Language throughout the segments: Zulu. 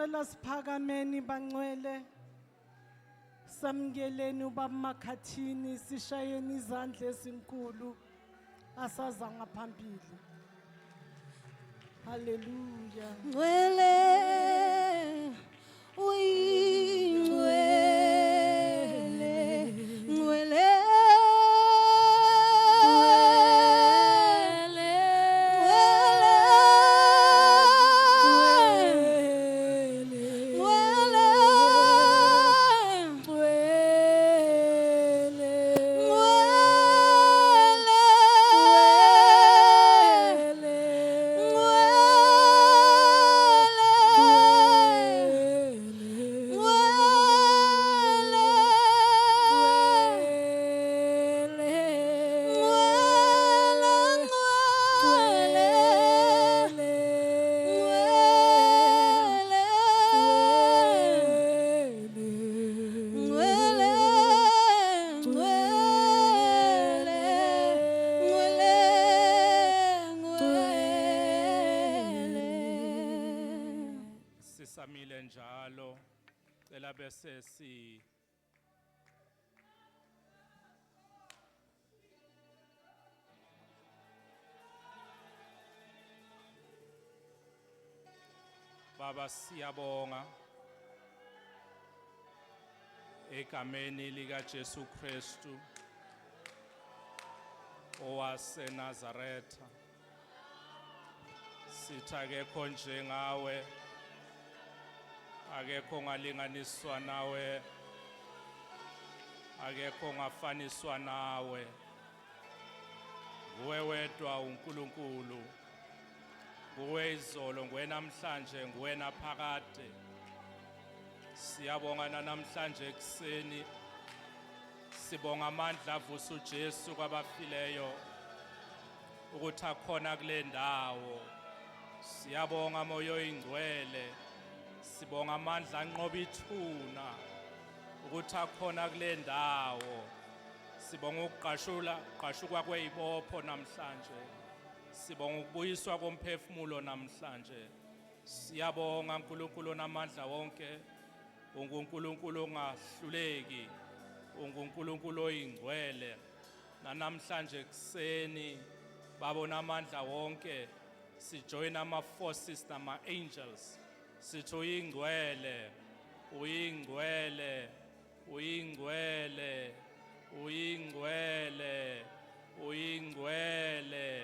Sicela siphakameni bangcwele. Samkeleni ubaba Makhathini, sishayeni izandla ezinkulu asaza ngaphambili. Hallelujah. Ngcwele uyingcwele, ngcwele Samile njalo cela bese Baba siyabonga egameni lika Jesu Kristu owase Nazaretha sithakekho njengawe akekho ngalinganiswa nawe akekho ngafaniswa nawe nguwe wedwa uNkulunkulu nguwe izolo nguwe namhlanje nguwe naphakade siyabonga namhlanje ekseni sibonga amandla avusa uJesu kwabafileyo ukuthi akhona kule ndawo siyabonga moyo oyingcwele sibonga amandla anqoba ithuna ukuthi akhona kule ndawo sibonga ukuqashukwa kwezibopho namhlanje sibonga ukubuyiswa komphefumulo namhlanje siyabonga uNkulunkulu namandla wonke unguNkulunkulu ongahluleki unguNkulunkulu oyingcwele namhlanje ekseni babona amandla wonke sijoin ama forces nama angels sithi uyingcwele uyingcwele uyingcwele uyingcwele uyingcwele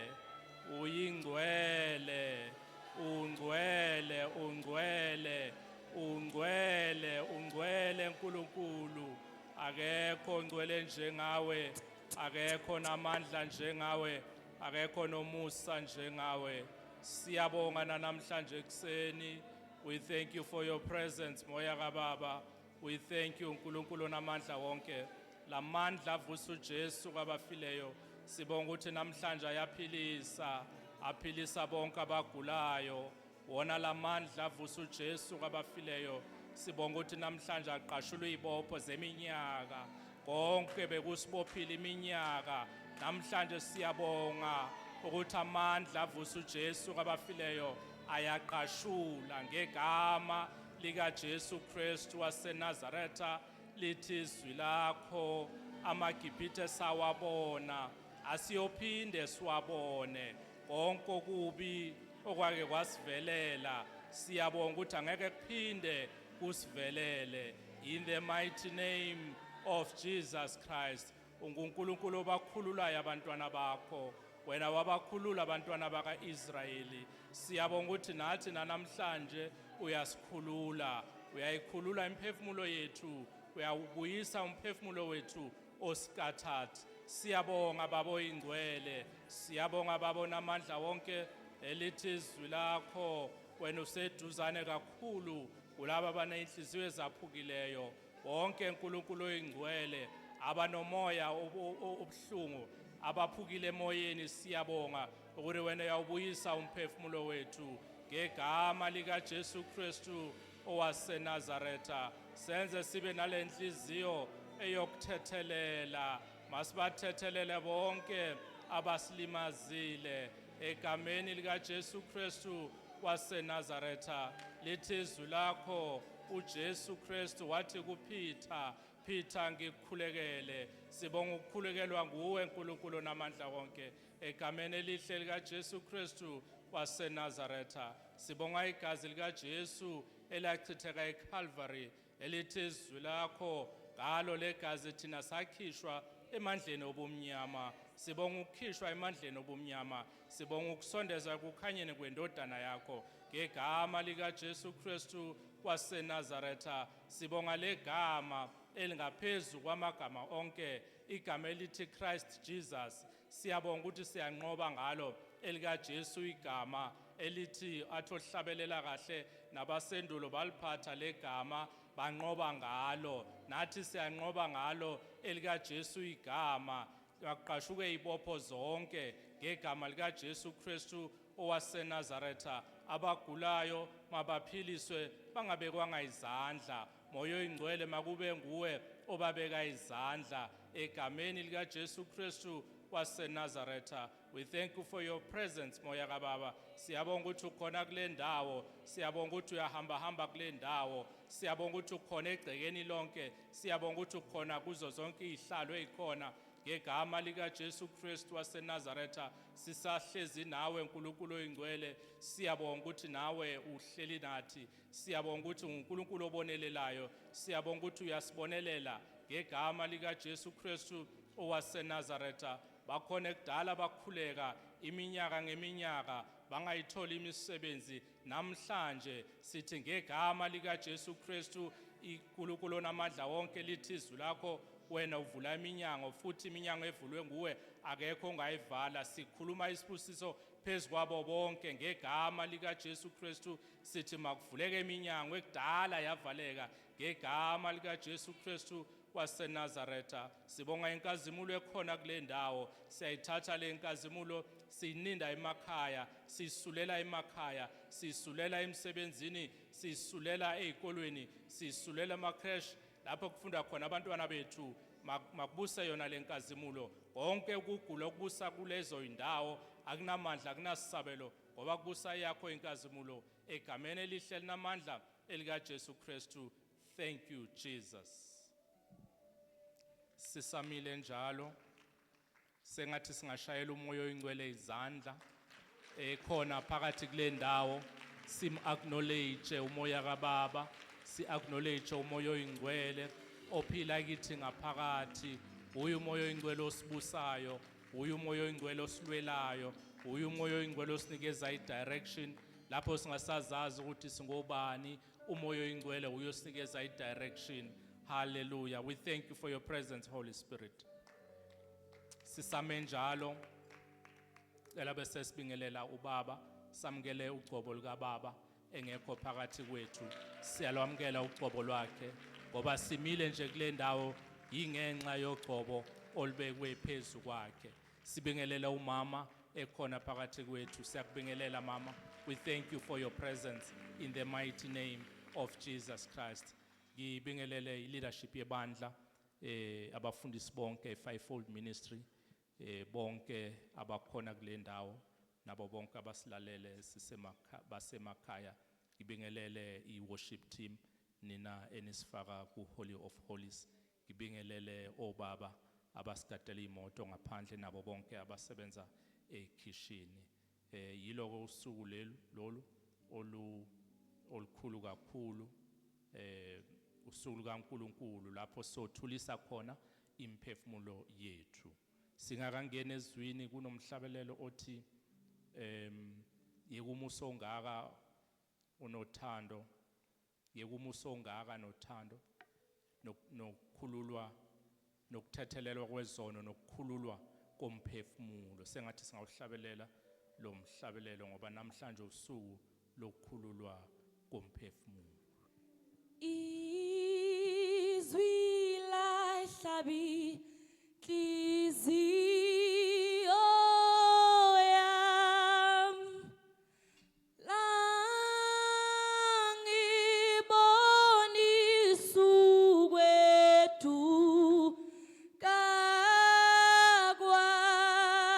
uyingcwele ungcwele ungcwele ungcwele ungcwele uNkulunkulu akekho ongcwele njengawe akekho namandla njengawe akekho nomusa njengawe siyabonga namhlanje ekseni. We thank you for your presence moya kaBaba. We thank you uNkulunkulu namandla wonke lamandla avusa uJesu kwabafileyo sibonga ukuthi namhlanje aphilisa bonke abagulayo wona lamandla avusa uJesu kwabafileyo sibonga ukuthi namhlanje aqashula izibopho zeminyaka konke bekusibophile iminyaka namhlanje siyabonga ukuthi amandla avusa uJesu kwabafileyo ayaqashula ngegama lika Jesu Kristu waseNazaretha lithi izwi lakho amaGibhithe sawabona asiyophinde siwabone konke okubi okwake kwasivelela siyabonga ukuthi angeke kuphinde kusivelele in the mighty name of Jesus Christ uNkulunkulu obakhululayo abantwana bakho wena wabakhulula abantwana bakaIsrayeli siyabonga ukuthi nathi namhlanje uyasikhulula uyayikhulula imphefumulo yethu uyawubuyisa umphefumulo wethu osikathathi siyabonga babo ingcwele siyabonga babo namandla wonke elithi izwi lakho wena useduzane kakhulu kulabo abanenhliziyo ezaphukileyo wonke uNkulunkulu oyingcwele abanomoya obuhlungu abaphukile emoyeni siyabonga ukuthi wena uyawubuyisa umphefumulo wethu ngegama lika Jesu Kristu owaseNazaretha senze sibe nalenhliziyo eyokuthethelela masibathethelele bonke abasilimazile egameni lika Jesu Kristu waseNazaretha, lithi izwi lakho uJesu Kristu wathi kuPeter, Peter ngikukhulekele. Sibonga ukukhulekelwa nguwe nkulunkulu namandla wonke egameni elihle likaJesu Kristu waseNazaretha. Sibonga igazi likaJesu elachitheka eCalvary, elithi izwi lakho ngalo legazi thina sakhishwa emandleni obumnyama. Sibonga ukukhishwa emandleni obumnyama, sibonga ukusondezwa kukhanyeni kwendodana yakho ngegama likaJesu Kristu waseNazaretha. Sibonga legama elingaphezu kwamagama onke, igama elithi Christ Jesus. Siyabonga ukuthi siyanqoba ngalo elikaJesu, igama elithi athohlabelela kahle nabasendulo baliphatha legama banqoba ngalo. Nathi siyanqoba ngalo elikaJesu, igama yaqashuke ibopho zonke ngegama likaJesu Kristu owaseNazaretha. Abagulayo mabaphiliswe bangabekwanga izandla, moya oyingcwele makube nguwe obabeka izandla egameni likaJesu Kristu waseNazaretha. We thank you for your presence, moya kababa. Siyabonga ukuthi ukhona kule ndawo, siyabonga ukuthi uyahamba kule ndawo, siyabonga ukuthi ukhona egcekeni lonke, siyabonga ukuthi ukhona kuzo zonke izihlalo ezikhona ngegama likaJesu Kristu waseNazaretha. Sisahlezi nawe nkulunkulu oyingcwele, siyabonga ukuthi nawe uhleli nathi, siyabonga ukuthi uNkulunkulu obonelelayo, siyabonga ukuthi uyasibonelela ngegama likaJesu Kristu owaseNazaretha. Bakhona ekudala bakhuleka iminyaka ngeminyaka bangayitholi imisebenzi, namhlanje sithi ngegama likaJesu Kristu uNkulunkulu onamandla wonke lithi izwi lakho wena uvula iminyango, futhi iminyango evulwe nguwe akekho ongayivala. Sikhuluma isibusiso phezu kwabo bonke ngegama likaJesu Kristu, sithi makuvuleke iminyango ekudala yavaleka ngegama likaJesu Kristu waseNazaretha. Sibonga inkazimulo ekhona kule ndawo, siyayithatha le nkazimulo siyininda emakhaya, sisulela emakhaya, sisulela emsebenzini, sisulela ezikolweni, sisulela emakhreshi lapho kufunda khona abantwana bethu. Makubuse yona le nkazimulo, konke ukugula okubusa kulezo indawo akunamandla akunasabelo, ngoba kubusa yakho inkazimulo egameni elihle linamandla elikaJesu Kristu. Thank you Jesus. Sisamile njalo sengathi singashayela umoya oyingcwele izandla ekhona phakathi kule ndawo, sim-acknowledge umoya kababa, si-acknowledge umoya oyingcwele ophila kithi ngaphakathi. Uye umoya oyingcwele osibusayo, uye umoya oyingcwele osilwelayo, uye umoya oyingcwele osinikeza i-direction lapho singasazazi ukuthi singobani. Umoya oyingcwele uye osinikeza i-direction. Hallelujah. We thank you for your presence, Holy Spirit. Sisame njalo ela bese sibingelela ubaba, samukele ugcobo likaBaba engekho phakathi kwethu. Siyalwamkela ugcobo lwakhe ngoba simile nje kule ndawo ingenxa yogcobo olubekwe phezu kwakhe. Sibingelela umama ekhona phakathi kwethu. Siyakubingelela mama. We thank you for your presence in the mighty name of Jesus Christ. Ngibingelele i-leadership yebandla, abafundisi bonke, fivefold ministry, bonke abakhona kule ndawo, nabo bonke abasilalele basemakhaya. Ngibingelele i-worship team nina enisifaka ku-Holy of Holies. Ngibingelele obaba abasigadela imoto ngaphandle, nabo bonke abasebenza ekhishini. Yiloko usuku lolu olukhulu kakhulu, usuku lukaNkulunkulu lapho sothulisa khona imphefumulo yethu. Singakangena ezwini kunomhlabelelo othi yekumuso ongaka unothando, yekumuso ongaka nothando, nokukhululwa, nokuthethelelwa kwezono, nokukhululwa komphefumulo. Sengathi singawuhlabelela lo mhlabelelo ngoba namhlanje usuku lokukhululwa komphefumulo. Izwi lahlabi inhliziyo yami, langibonisa ukweduka kwami,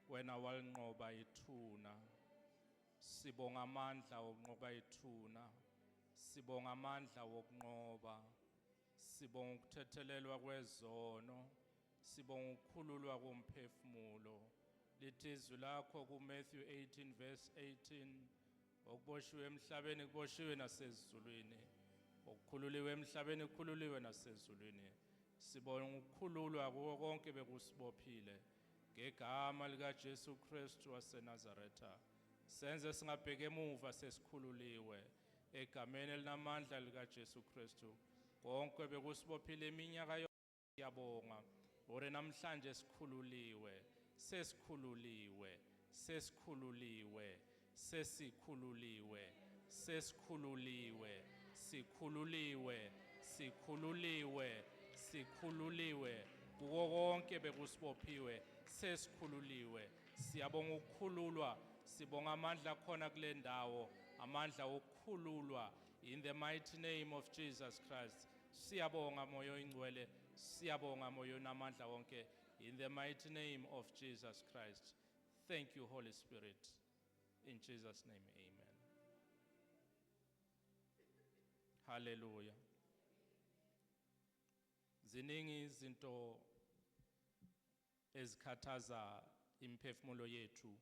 wena walinqoba ithuna. Sibonga amandla wokunqoba ithuna, sibonga amandla wokunqoba, sibonga ukuthethelelwa kwezono, sibonga ukukhululwa komphefumulo. Lithi izwi lakho kuMatthew 18 verse 18, okuboshiwe emhlabeni kuboshiwe nasezulwini, okukhululiwe emhlabeni kukhululiwe nasezulwini. Sibonga ukukhululwa kuko konke bekusibophile ngegama likaJesu Kristu waseNazaretha. Senze singabheka emuva, sesikhululiwe egameni elinamandla likaJesu Kristu. Konke bekusibophile iminyaka yonke siyabonga. Ore namhlanje sikhululiwe, sesikhululiwe, sesikhululiwe, sesikhululiwe, sesikhululiwe, sikhululiwe, sikhululiwe, sikhululiwe. Kuko konke bekusibophiwe sesikhululiwe. Siyabonga ukukhululwa, sibonga amandla khona kule ndawo, amandla okukhululwa in the mighty name of Jesus Christ. Siyabonga moyo oyingcwele, siyabonga moyo namandla wonke in the mighty name of Jesus Christ. Thank you, Holy Spirit. In Jesus' name, amen. Hallelujah. Ziningi izinto ezikhathaza imphefumulo yethu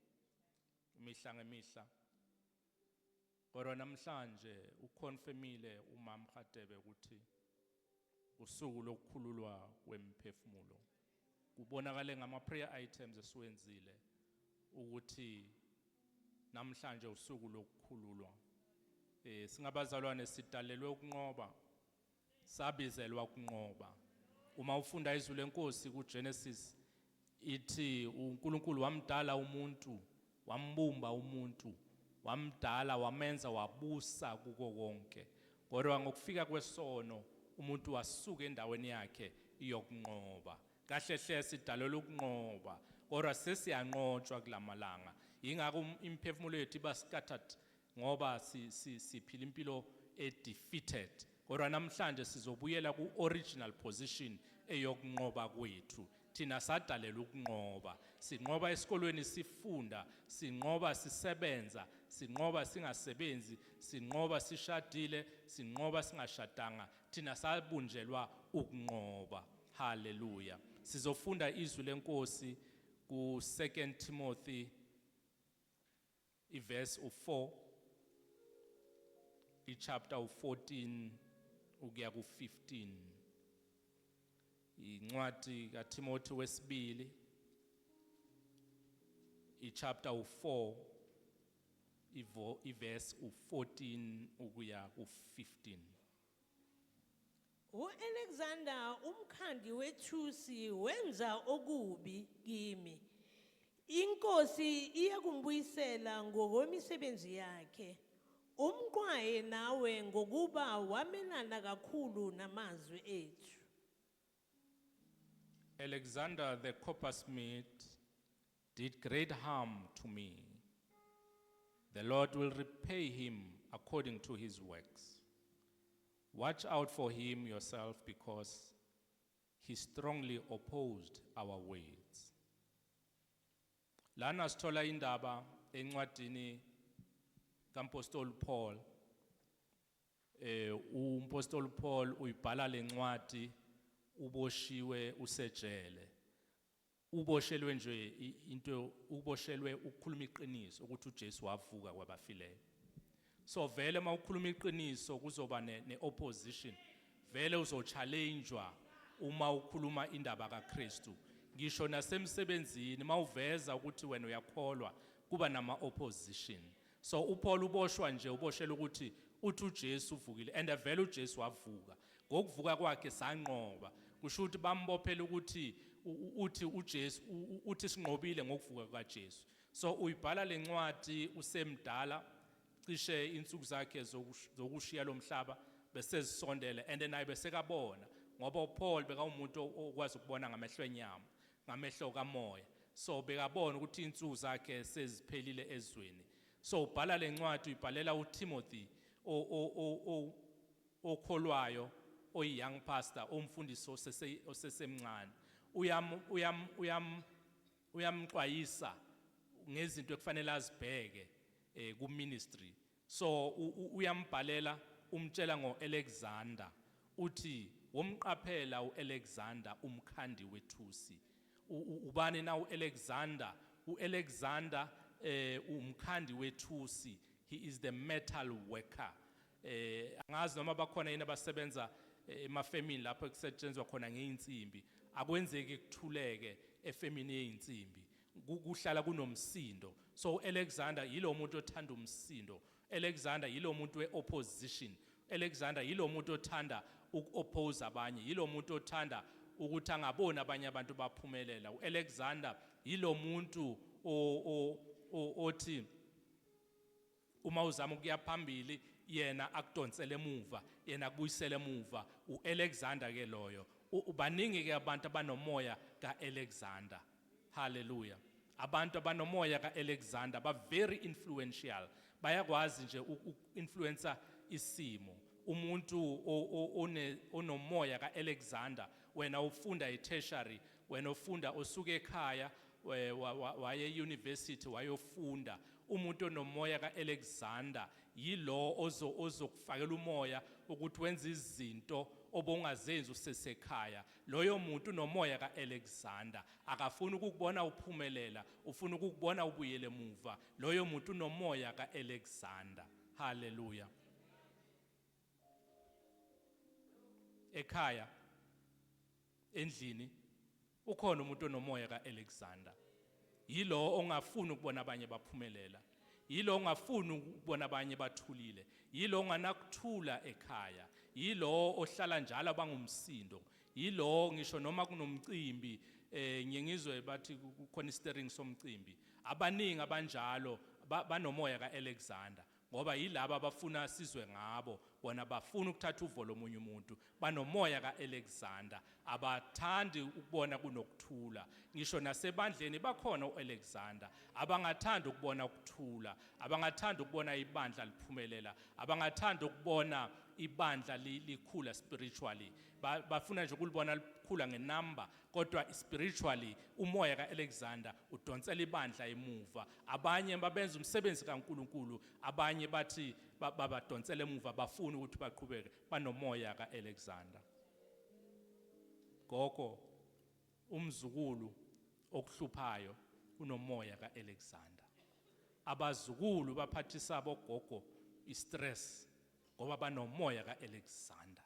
imihla ngemihla. Kodwa namhlanje ukonfirmile uMam Khatebe ukuthi usuku lokukhululwa kwemphefumulo. Kubonakale ngama prayer items esiwenzile ukuthi namhlanje usuku lokukhululwa. Singabazalwane sidalelwe ukunqoba, sabizelwa ukunqoba. Uma ufunda izwi lenkosi kuGenesis ithi uNkulunkulu wamdala umuntu, wambumba umuntu, wamdala wamenza wabusa kuko konke. Kodwa ngokufika kwesono umuntu wasuka endaweni yakhe iyokunqoba. Kahle hle sidalelwe ukunqoba, kodwa sesiyanqotshwa kulamalanga. Ingakho imphefumulo yethu iba scattered ngoba siphila impilo defeated. Kodwa namhlanje sizobuyela ku original position eyokunqoba kwethu. Thina sadalelwa ukunqoba. Sinqoba esikolweni sifunda, sinqoba sisebenza, sinqoba singasebenzi, sinqoba sishadile, sinqoba singashadanga. Thina sabunjelwa ukunqoba. Hallelujah. Sizofunda izwi lenkosi ku 2 Timothy verse 4, chapter 14 ukuya ku 15. Incwadi kaTimothy wesibili, chapter 4, verse 14 ukuya ku 15. U-Alexander umkhandi wethusi wenza okubi kimi. Inkosi iyakumbuyisela ngokwemisebenzi yakhe. Umqwaye nawe ngokuba wamenana kakhulu namazwi ethu. Alexander the coppersmith did great harm to me. The Lord will repay him according to his works. Watch out for him yourself, because he strongly opposed our ways. Lana sithola indaba encwadini kaMpostoli Paul. uMpostoli Paul uyibhala lencwadi uboshiwe usejele. Uboshelwe nje into, uboshelwe ukukhuluma iqiniso ukuthi uJesu wavuka kwabafileyo. So vele uma ukhuluma iqiniso kuzoba ne-opposition. Vele uzochallengewa uma ukhuluma indaba kaKristu. Ngisho nasemsebenzini uma uveza ukuthi wena uyakholwa kuba nama-opposition. So uPaul uboshwa nje, uboshelwe ukuthi uthi uJesu uvukile, and vele uJesu wavuka. Ngokuvuka kwakhe sanqoba. Kusho ukuthi bambophela ukuthi uthi uJesu uthi sinqobile ngokuvuka kaJesu. So uyibhala lencwadi usemdala, cishe insuku zakhe zokushiya lomhlaba bese zisondele, and naye besekabona ngoba uPaul beka umuntu okwazi ukubona ngamehlo enyama, ngamehlo kamoya. So bekabona ukuthi insuku zakhe seziphelile ezweni. So ubhala lencwadi uyibhalela uTimothy okholwayo, oyi-young pastor, omfundisi osesemncane. Uyamxwayisa ngezinto ekufanele azibheke ku ministry. So uyambhalela umtshela ngoAlexander uthi womqaphela uAlexander umkhandi wethusi. Ubani na uAlexander? uAlexander umkhandi wethusi. He is the metal worker. Angazi noma bakhona yini abasebenza emafemini lapho kusetshenzwa khona ngeinsimbi. Akwenzeki kuthuleke efemini yeinsimbi. Kuhlala kunomsindo. So Alexander yilo muntu othanda umsindo. Alexander yilo muntu weopposition. Alexander yilo muntu othanda ukuoppose abanye. Yilo muntu othanda ukuthi angabona abanye abantu baphumelela. uAlexander yilo muntu othi uma uzama ukuya phambili yena akudonsele emuva, yena akubuyisele emuva. uAlexander ke loyo. Ubaningi ke abantu abanomoya kaAlexander. Hallelujah. Abantu abanomoya kaAlexander ba very influential. Bayakwazi nje influencer isimo. Umuntu onomoya kaAlexander, wena ufunda etertiary, wena ufunda osuke ekhaya waye university wayofunda. Umuntu onomoya kaAlexander yilo ozokufakela umoya ukuthi wenze izinto obongazenzi usesekhaya. Loyo muntu unomoya kaAlexander akafuna ukukubona uphumelela, ufuna ukukubona ubuyele emuva. Loyo muntu unomoya kaAlexander. Hallelujah. Ekhaya endlini ukhona umuntu onomoya kaAlexander. Yilo ongafuna ukubona abanye baphumelela. Yilo ongafuna ukubona abanye bathulile. Yilo onganakuthula ekhaya. Yilo ohlala njalo abangumsindo. Yilo ngisho noma kunomcimbi ngiyengizwe bathi kukhona istirring somcimbi. Abaningi abanjalo banomoya kaAlexander ngoba yilabo abafuna sizwe ngabo. Bona bafuna ukuthatha uvolo omunye umuntu. Banomoya kaAlexander. Abathandi ukubona kunokuthula. Ngisho nasebandleni bakhona uAlexander abangathanda ukubona ukuthula, abangathanda ukubona ibandla liphumelela, abangathanda ukubona ibandla likhula spiritually. Bafuna nje ukulibona likhula ngenumber, kodwa spiritually umoya kaAlexander udonsela ibandla emuva. Abanye babenza umsebenzi kaNkulunkulu, abanye bathi babadonsela emuva, bafuna ukuthi baqhubeke. Banomoya kaAlexander. Gogo umzukulu okuhluphayo unomoya kaAlexander. Abazukulu baphathisa bogogo istress ngoba banomoya kaAlexander.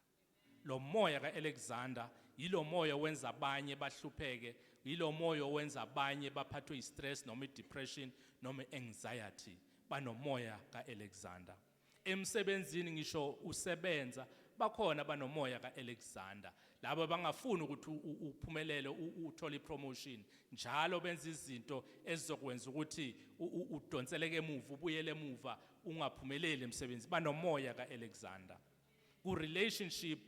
Lo moya kaAlexander yilo moya wenza abanye bahlupheke, yilo moya wenza abanye baphathwe istress noma idepression noma anxiety. Banomoya kaAlexander. Emsebenzini ngisho usebenza bakhona banomoya kaAlexander. Labo bangafuni ukuthi uphumelele uthole ipromotion, njalo benza izinto ezizokwenza ukuthi udonseleke emuva, ubuyele emuva, ungaphumeleli emsebenzini. Banomoya kaAlexander. Ku relationship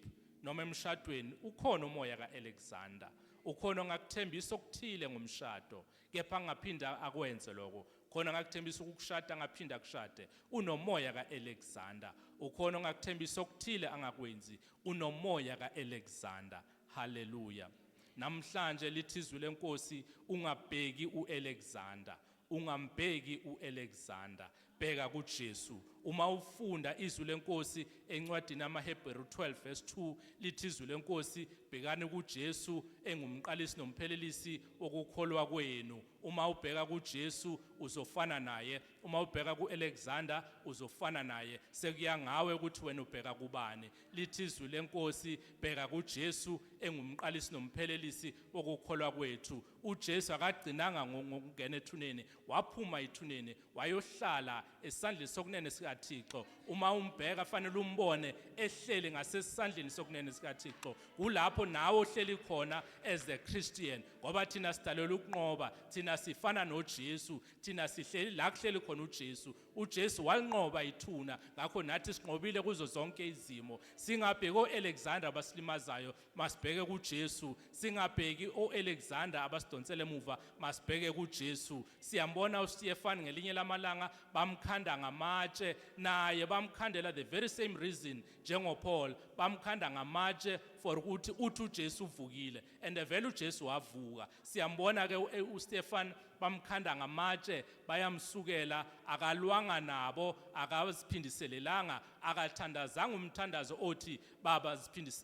noma emshadweni ukhona umoya kaAlexander. Ukhona ongakuthembisa okuthile ngomshado kepha angaphinda akwenze lokho. Khona ongakuthembisa ukukushada angaphinda akushade. Unomoya kaAlexander. Ukhona ongakuthembisa okuthile angakwenzi. Unomoya kaAlexander. Hallelujah. Namhlanje lithi izwi lenkosi ungabheki uAlexander. Ungambheki uAlexander. Bheka kuJesu. Uma ufunda izwi lenkosi encwadini yamaHebheru 12 verse 2 lithi izwi lenkosi bhekani kuJesu engumqalisi nomphelelisi okukholwa kwenu. Uma ubheka kuJesu uzofana naye. Uma ubheka kuAlexander uzofana naye. Sekuya ngawe ukuthi wena ubheka kubani. Lithi izwi lenkosi bheka kuJesu engumqalisi nomphelelisi okukholwa kwethu. uJesu akagcinanga ngokungena ethuneni, waphuma ethuneni wayohlala esandleni sokunene sikaThixo. Uma umbheka fanele umbone ehleli ngasesandleni sokunene sikaThixo. Kulapho nawe ohleli khona as a Christian, ngoba thina sidalelwe ukunqoba, thina sifana noJesu, thina sihleli la kuhleli khona uJesu. uJesu walinqoba ithuna, ngakho nathi sinqobile kuzo zonke izimo. Singabheki oAlexander abasilimazayo, masibheke kuJesu. Singabheki oAlexander abasidonsela emuva, masibheke kuJesu. Siyambona uStefan ngelinye lamalanga bamkhanda ngamatshe, naye bamkhandela the very same reason njengoPaul. bamkhanda ngamatshe for ukuthi uthi uJesu uvukile, and vele uJesu wavuka. Siyambona ke uStefan bamkhanda ngamatshe, bayamsukela, akalwanga nabo, akaziphindiselelanga, akathandazanga umthandazo othi baba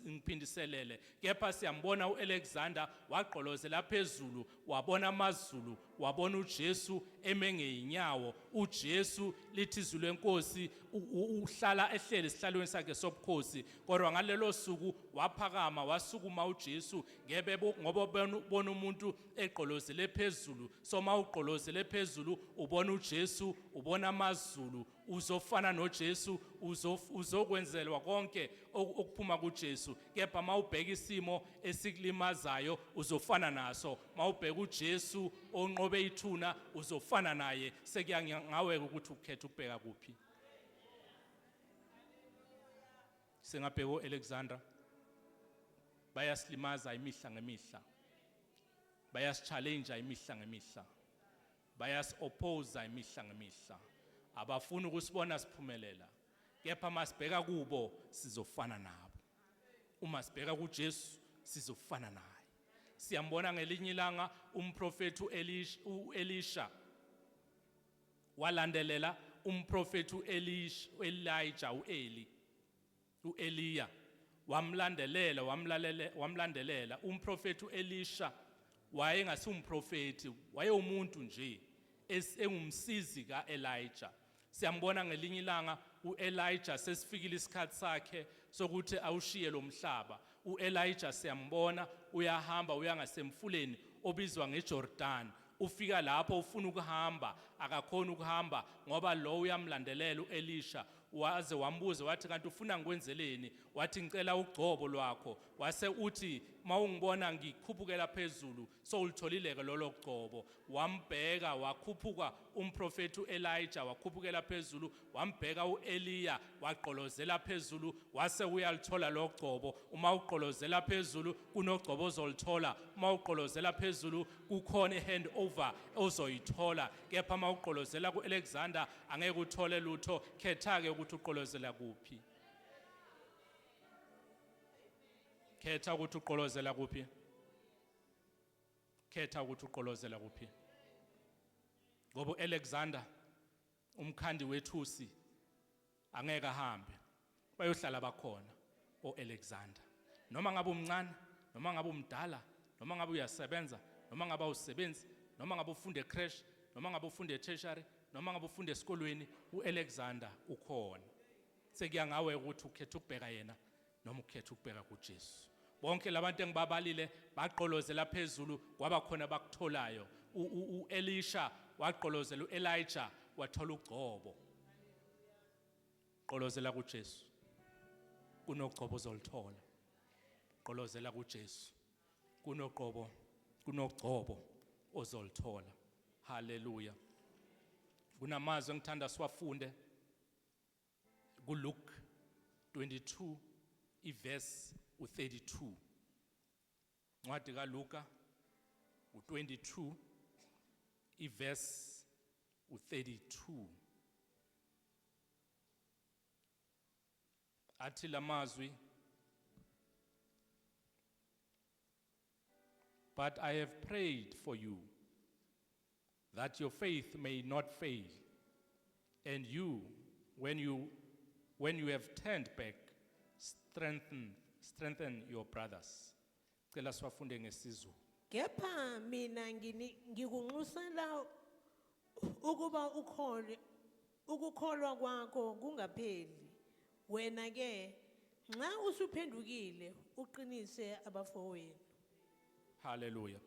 ngiphindiselele. Kepha siyambona uAlexander wagqolozela phezulu, wabona amazulu, wabona uJesu eme ngeinyawo. UJesu lithi izwi lenkosi uhlala ehleli esihlalweni sakhe sobukhosi. Kodwa ngalelo suku waphakama, wasukuma uJesu ngoba bona umuntu egqolozele phezulu. So ma ugqolozele phezulu ubona uJesu, ubona amazulu, uzofana noJesu, uzokwenzelwa konke okuphuma kuJesu. Kepha mawubheka isimo esikulimazayo uzofana naso. Mawubheka uJesu onqobe ithuna uzofana naye. Sekuyangawe ukuthi ukhethe ukubheka kuphi. Singabheka uAlexander, bayasilimaza imihla ngemihla, bayasichallenge imihla ngemihla, bayasi-oppose imihla ngemihla. Abafuni ukusibona siphumelela, kepha masibheka kubo sizofana nabo. Uma sibheka kuJesu sizofana naye. Siyambona ngelinye ilanga umprofeti uElisha walandelela umprofeti uElijah, uEliya wamlandelela. Umprofeti uElisha wayengasumprofeti, wayewumuntu nje engumsizi kaElijah. Siyambona ngelinye ilanga uElijah sesifikile isikhathi sakhe sokuthi awushiye lo mhlaba. uElijah siyambona uyahamba uyangasemfuleni obizwa ngeJordan. Ufika lapho ufuna ukuhamba, akakhona ukuhamba ngoba lo uyamlandelela uElisha. Waze wambuza wathi kanti ufuna ngikwenzeleni? Wathi ngicela ugcobo lwakho. Wase uthi mawungibona ngikhuphukela phezulu sowulitholile ke lolo gcobo. Wambheka, wakhuphuka umprofeti uElijah, wakhuphukela phezulu, wambheka uEliya, waqolozela phezulu, wase uyalithola lo gcobo. Uma uqolozela phezulu kunogcobo ozolithola, uma uqolozela phezulu kukhona ihandover ozoyithola. Kepha uma uqolozela kuAlexander angeke uthole lutho. Khetha ke ukuthi uqolozela kuphi. Khetha ukuthi uqolozela kuphi. Khetha ukuthi uqolozela kuphi. Ngoba uAlexander umkhandi wethusi angeke ahambe, bayohlala bakhona oAlexander. Noma ngabe umncane, noma ngabe umdala, noma ngabe uyasebenza, noma ngabe awusebenzi, noma ngabe ufunda ecrash, noma ngabe ufunda etertiary, noma ngabe ufunda esikolweni, uAlexander ukhona. Sekuya ngawe ukuthi ukhetha ukubheka yena noma ukhetha ukubheka kuJesu. Bonke labantu engibabalile baqolozela phezulu, kwaba khona bakutholayo. uElisha waqolozela uElijah, wathola ugcobo. Qolozela kuJesu, kunogcobo ozolithola. Qolozela kuJesu, kunogcobo ozolithola. Hallelujah. Kunamazwi engithanda siwafunde kuLuke 22 iverse u32. Ncwadi kaLuka u22 iverse u32. Athi lamazwi, but I have prayed for you that your faith may not fail, and you, when you have turned back, strengthen your brothers. Cela siwafunde ngesizulu. Kepha mina ngikunxusela ukuba ukukholwa kwakho kungapheli. Wena ke nxa usuphendukile uqinise abafowenu. Hallelujah.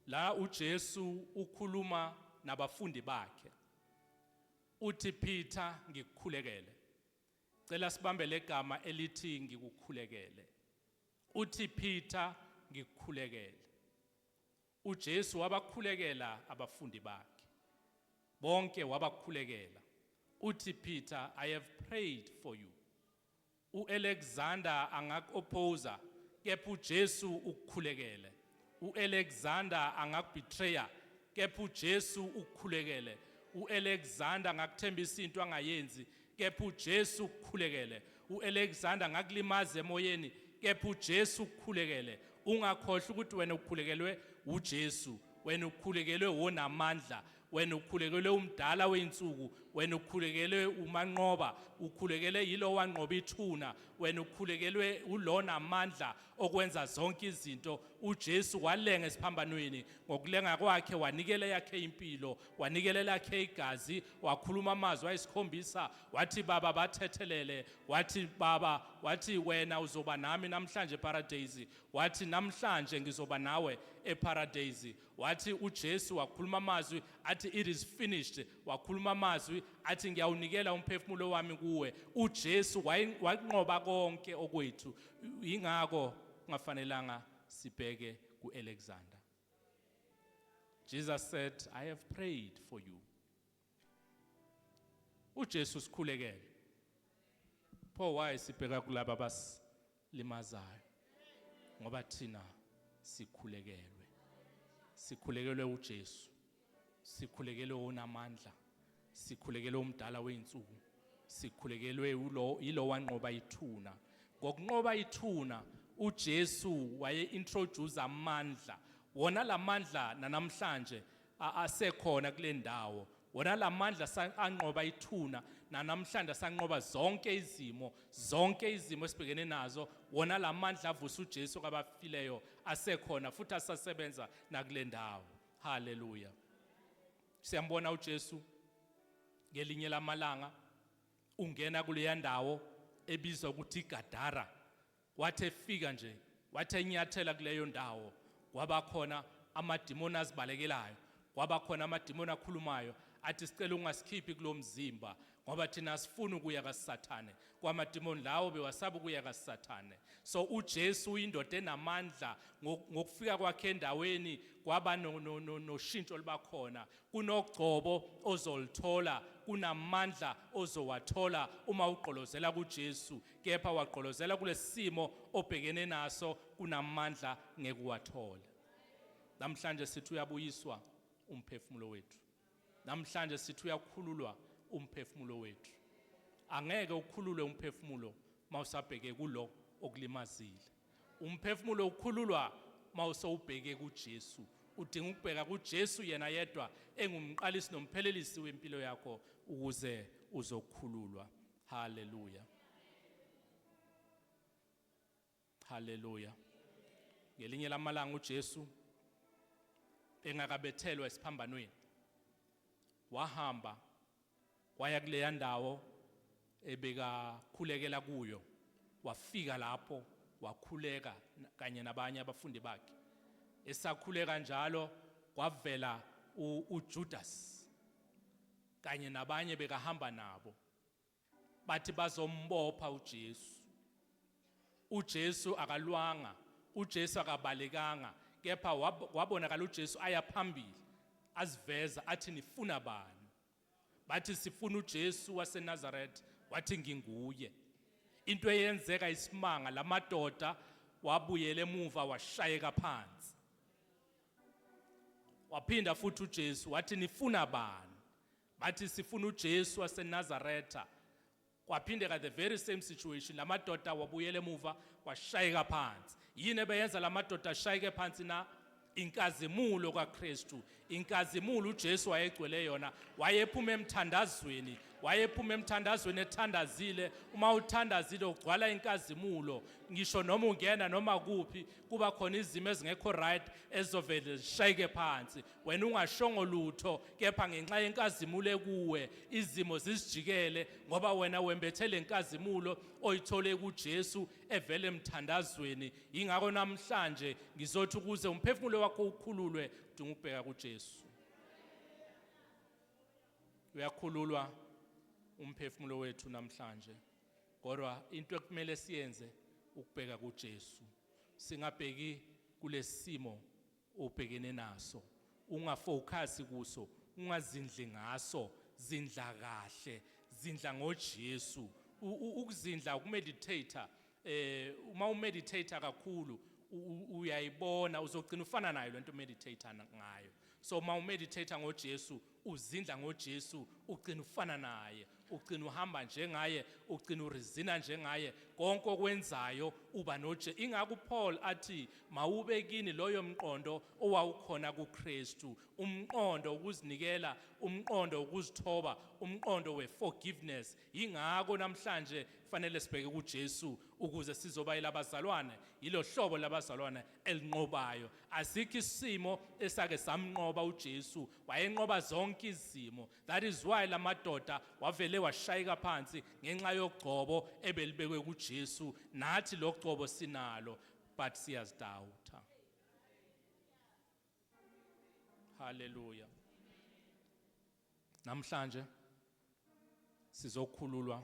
La uJesu ukhuluma nabafundi bakhe. Uthi Peter ngikukhulekele. Cela sibambe legama elithi ngikukhulekele. Uthi Peter ngikukhulekele. uJesu wabakhulekela abafundi bakhe. Bonke wabakhulekela. Uthi Peter, I have prayed for you. uAlexander angakopposa, kepha uJesu ukukhulekele. uAlexander angakubetray, kepha uJesu ukukhulekele. uAlexander angakuthembisa into angayenzi, kepha uJesu ukukhulekele. uAlexander ngakulimaza emoyeni kepha uJesu ukukhulekele ungakhohlwa ukuthi wena ukhulekelwe uJesu wena ukhulekelwe wonamandla wena ukhulekelwe umdala weinsuku wena ukhulekelwe umanqoba ukhulekelwe yilo wanqoba ithuna wena ukhulekelwe ulona amandla okwenza zonke izinto uJesu walenga esiphambanweni ngokulenga kwakhe wanikela yakhe impilo wanikela lakhe igazi wakhuluma amazwi ayisikhombisa wathi baba bathethelele wathi baba wathi wena uzoba nami namhlanje eparadise wathi namhlanje ngizoba nawe eparadise wathi uJesu wakhuluma amazwi athi it is finished wakhuluma amazwi athi ngiyawunikela umphefumulo wami kuwe uJesu wanqoba konke okwethu ingakho ngafanelanga sibheke kuAlexander. Jesus said, I have prayed for you. uJesu sikhulekele pho why sibheka kulabo abasilimazayo ngoba thina sikhulekelwe uJesu sikhulekelwe onamandla sikhulekelwe umdala weinsuku sikhulekelwe yilo wanqoba ithuna ngokunqoba ithuna uJesu waye introduce amandla wona lamandla namhlanje asekhona kule ndawo wona lamandla anqoba ithuna namhlanje sanqoba zonke izimo esibhekene nazo wona lamandla avusa uJesu kwabafileyo asekhona futhi asasebenza nakule ndawo haleluya siyambona uJesu ngelinye lamalanga ungena kuleya ndawo ebizwa ukuthi iGadara wathi efika nje wathi enyathela kuleyo ndawo kwaba khona amadimoni azibalekelayo kwaba khona amadimoni akhulumayo athi sicela ungasikhiphi kulomzimba ngoba thina asifuni ukuya kaSathane kwamadimoni lawo bewasaba ukuya kaSathane so uJesu uyindoda enamandla ngokufika kwakhe endaweni kwaba noshintsho libakhona kunogcobo ozolithola kunamandla ozowathola uma uqolozela kuJesu kepha waqolozela kulesimo obhekene naso kunamandla ngekuwathola namhlanje sithi uyabuyiswa umphefumulo wethu namhlanje sithi uyakhululwa umphefumulo wethu angeke ukhululwe umphefumulo mawusabheke kulo okulimazile umphefumulo ukhululwa mawusawubheke kuJesu udinga ukubheka kuJesu yena yedwa engumqalisi nomphelelisi wempilo yakho ukuze uzokhululwa haleluya haleluya ngelinye lamalanga uJesu engakabethelwa esiphambanweni wahamba waya kuleya ndawo ebekakhulekela kuyo wafika lapho wakhuleka kanye nabanye abafundi bakhe esakhuleka njalo kwavela uJudas kanye nabanye bekahamba nabo bathi bazombopha uJesu akalwanga uJesu akabalekanga kepha wabonakala uJesu aya phambili aziveza athi nifuna bani bathi sifuna uJesu waseNazaretha wathi nginguye into eyenzeka isimanga lamadoda wabuyela emuva washayeka phansi waphinda futhi uJesu wathi nifuna bani bathi sifuna uJesu waseNazaretha kwaphindeka the very same situation lamadoda wabuyela emuva washayeka phansi yini ebeyenza lamadoda ashayeke phansi na inkazimulo kaKristu inkazimulo uJesu wayegcwele yona wayephuma emthandazweni ethandazile uma uthandazile ugcwala inkazimulo ngisho noma ungena noma kuphi kuba khona izimo ezingekho right ezovele zishayeke phansi wena ungashongo lutho kepha ngenxa yenkazimulo ekuwe izimo zisijikele ngoba wena wembethele inkazimulo oyithole kuJesu evele emthandazweni ingakho namhlanje ngizothi ukuze umphefumulo wakho ukhululwe udinga ukubheka kuJesu uyakhululwa umphefumulo wethu namhlanje kodwa into ekumele siyenze ukubheka kuJesu singabheki kulesimo obhekene naso ungafocus kuso ungazindli ngaso zindla kahle zindla ngoJesu ukuzindla ukumeditate uma umeditate kakhulu uyayibona uzogcina ufana nayo lento meditate ngayo So mawumeditata ngoJesu uzindla ngoJesu ugcina ufana naye, ugcina uhamba njengaye, ugcina urizina njengaye, konke okwenzayo uba noJesu. Ingakho Paul athi mawube kini loyo mqondo owawukhona kuKristu, umqondo ukuzinikela, umqondo ukuzithoba, umqondo weforgiveness. Ingakho namhlanje kufanele sibheke kuJesu ukuze sizoba yilabazalwane, yilo hlobo labazalwane elinqobayo. Asikho isimo esake samnqoba uJesu, wayenqoba zonke izimo. That is why lamadoda wavele washayika phansi ngenxa yogcobo ebelibekwe kuJesu. Nathi lo gcobo sinalo, but siyazidawutha. Hallelujah. Namhlanje sizokhululwa,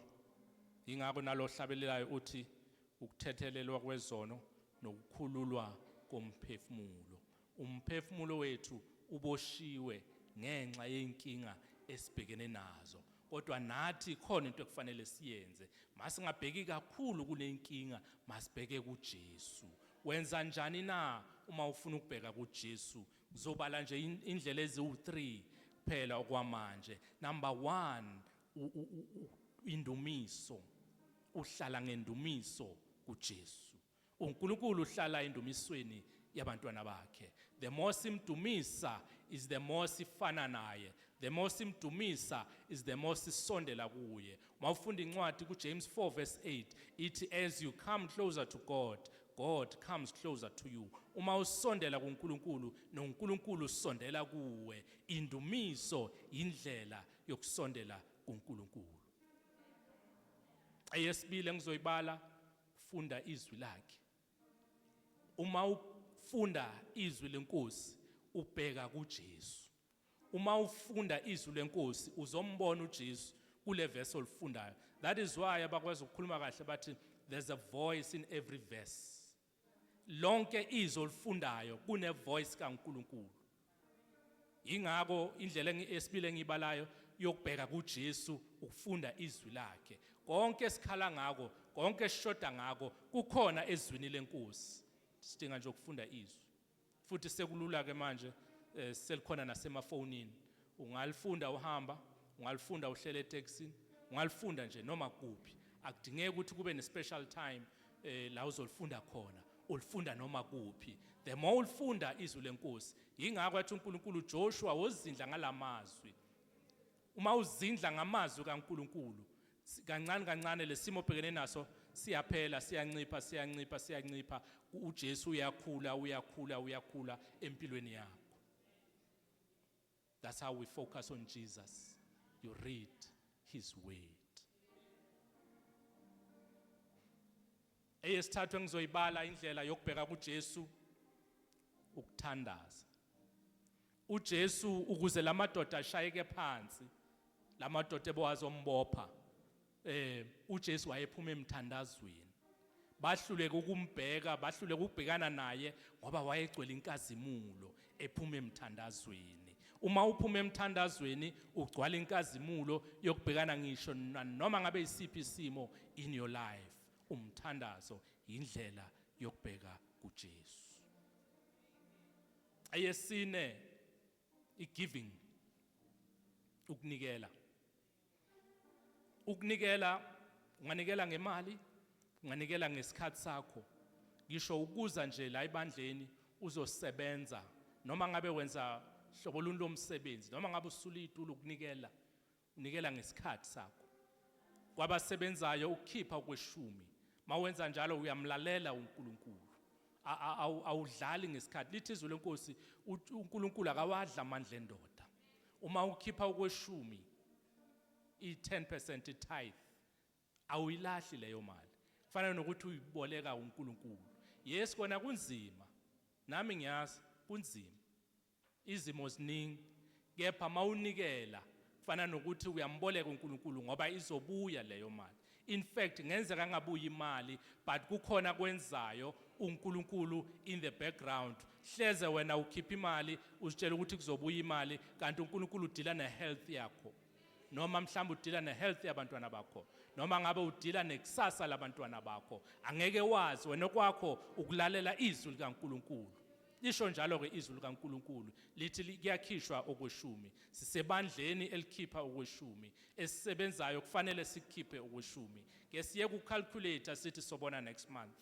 ingakho nalo hlabelelayo uthi ukuthethelelwa kwezono nokukhululwa komphefumulo. Umphefumulo wethu uboshiwe ngenxa yenkinga esibhekene nazo, kodwa nathi khona into ekufanele siyenze. Masingabheki kakhulu kule nkinga, masibheke kuJesu. Wenza njani na uma ufuna ukubheka kuJesu? Ngizobala nje indlela eziwu-3 phela okwamanje. Number 1, indumiso. Uhlala ngendumiso kuJesu. uNkulunkulu uhlala endumisweni yabantwana bakhe. The more simdumisa is the more sifana naye. The more simdumisa is the more sisondela kuye. Mawufunda incwadi kuJames 4 verse 8 ithi, as you come closer to God, God comes closer to you. Uma usondela kuNkulunkulu, noNkulunkulu usondela kuwe. Indumiso indlela yokusondela kuNkulunkulu. Eyesibili engizoyibala, funda izwi lakhe. Uma ufunda izwi leNkosi, ubheka kuJesu. Uma ufunda izwi leNkosi, uzombona uJesu kule verse olifundayo. That is why abakwazi ukukhuluma kahle bathi there's a voice in every verse. Lonke izwi olifundayo kune voice kaNkulunkulu. Ingakho indlela esibile engibalayo yokubheka kuJesu ukufunda izwi lakhe. Konke esikhala ngako, konke esishoda ngako kukhona ezwini leNkosi. Sidinga nje ukufunda izwi. Futhi sekulula ke manje selikhona nasemafonini. Ungalifunda uhamba, ungalifunda uhlele eTaxini, ungalifunda nje noma kuphi. Akudingeki ukuthi kube ne special time la uzolifunda khona. Ulifunda noma kuphi. The more ulifunda izwi leNkosi, ingakho athi uNkulunkulu Joshua wozindla ngalamazwi. Uma uzindla ngamazwi kaNkulunkulu, kancane kancane lesimo obhekene naso siyaphela, siyancipha. uJesu uyakhula empilweni yakho. That's how we focus on Jesus. You read his word. Eyesithathu engizoyibala indlela yokubheka kuJesu, ukuthandaza. uJesu ukuze lamadoda ashayeke phansi, lamadoda ebazombopha, uJesu wayephuma emthandazweni. Bahluleka ukumbheka, bahluleka ukubhekana naye ngoba wayegcwele inkazimulo ephuma emthandazweni. Uma uphuma emthandazweni ugcwala inkazimulo yokubhekana ngisho noma ngabe isiphi isimo in your life. Umthandazo indlela yokubheka kuJesu. Ayesine, igiving, ukunikela. Ukunikela, unganikela ngemali, unganikela ngesikhathi sakho. Ngisho ukuza nje la ebandleni uzosebenza, noma ngabe wenza hlobo luni lomsebenzi, noma ngabe usula itulo ukunikela, unikela ngesikhathi sakho. Kwabasebenzayo ukukhipha okweshumi. Mawenza njalo uyamlalela uNkulunkulu. Awudlali ngesikhathi. Lithi izwi leNkosi uNkulunkulu akawadla amandla endoda. Uma ukhipha okweshumi, i10% tithe, awuyilahli leyo mali. Kufanele nokuthi uyiboleka uNkulunkulu. Yes, kona kunzima. Nami ngiyazi kunzima. Izimo ziningi, kepha mawunikela kufanele nokuthi uyamboleka uNkulunkulu ngoba izobuya leyo mali. In fact, ngenzeka ngabuya imali, but kukhona kwenzayo uNkulunkulu in the background. Hleze wena ukhipha imali, uzitshela ukuthi kuzobuya imali, kanti uNkulunkulu udila nehealth yakho. Noma mhlawumbe udila nehealth yabantwana bakho, noma ngabe udila nekusasa labantwana bakho. Angeke wazi wena kwakho ukulalela izwi likaNkulunkulu. lisho njalo ke izwi likaNkulunkulu lithi kuyakhishwa okweshumi sisebandleni elikhipha okweshumi esisebenzayo kufanele sikhiphe okweshumi ke siye ku calculator sithi sobona next month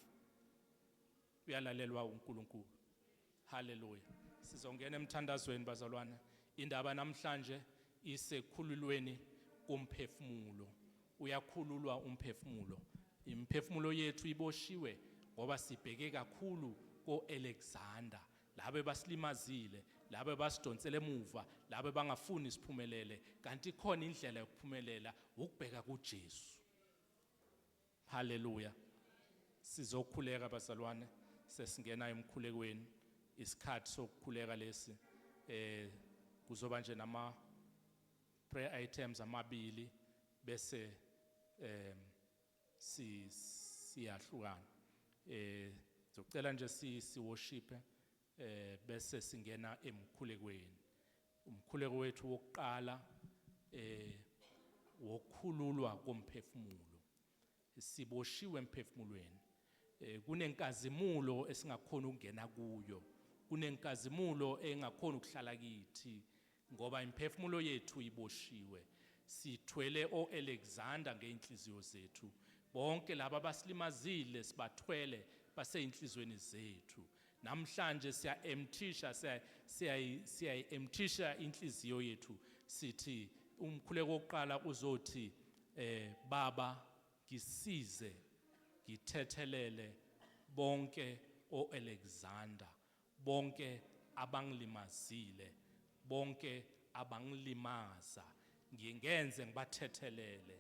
uyalalelwa uNkulunkulu haleluya sizongena emthandazweni bazalwane indaba namhlanje isekhululweni komphefumulo uyakhululwa umphefumulo imphefumulo yethu iboshiwe ngoba sibheke kakhulu ko-Alexander labe basilimazile labe basidonsele emuva labe bangafuni siphumelele kanti khona indlela yokuphumelela ukubheka kuJesu haleluya sizokhuleka bazalwane sesingena emkhulekweni isikhathi sokukhuleka lesi kuzoba nje nama prayer items amabili bese siyahlukana zocela nje siworship bese singena emkhulekweni umkhuleko wethu wokuqala wokukhululwa komphefumulo siboshiwe emphefumulweni kunenkazimulo esingakhona ukungena kuyo kunenkazimulo engakhona ukuhlala kithi ngoba imphefumulo yethu iboshiwe sithwele oAlexander ngeinhliziyo zethu bonke laba basilimazile sibathwele baseyinhlizweni zethu namhlanje siya-emptisha inhliziyo yethu sithi umkhuleko wokuqala uzothi baba ngisize ngithethelele bonke oAlexander bonke abangilimazile bonke abangilimaza ngingenze ngibathethelele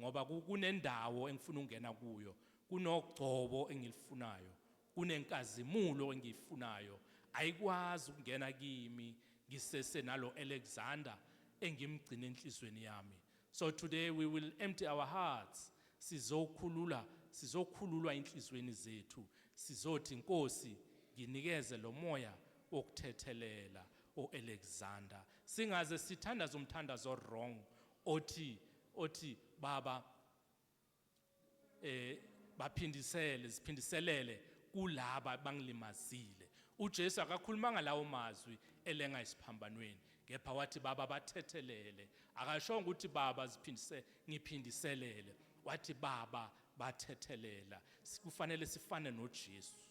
ngoba kunendawo engifuna ukungena kuyo kunogcobo engilifunayo kunenkazimulo engiyifunayo ayikwazi ukungena kimi ngisese nalo Alexander engimgcina enhlizweni yami so today we will empty our hearts sizokhululwa inhlizweni zethu sizothi Nkosi nginikeze lo moya wokuthethelela oAlexander singaze sithandaza umthandazo wrong othi baba siphindiselele kulaba bangilimazile uJesu akakhulumanga lawo mazwi elenga isiphambanweni kepha wathi baba bathethelele akashonga ukuthi baba ngiphindiselele wathi baba bathethelela kufanele sifane noJesu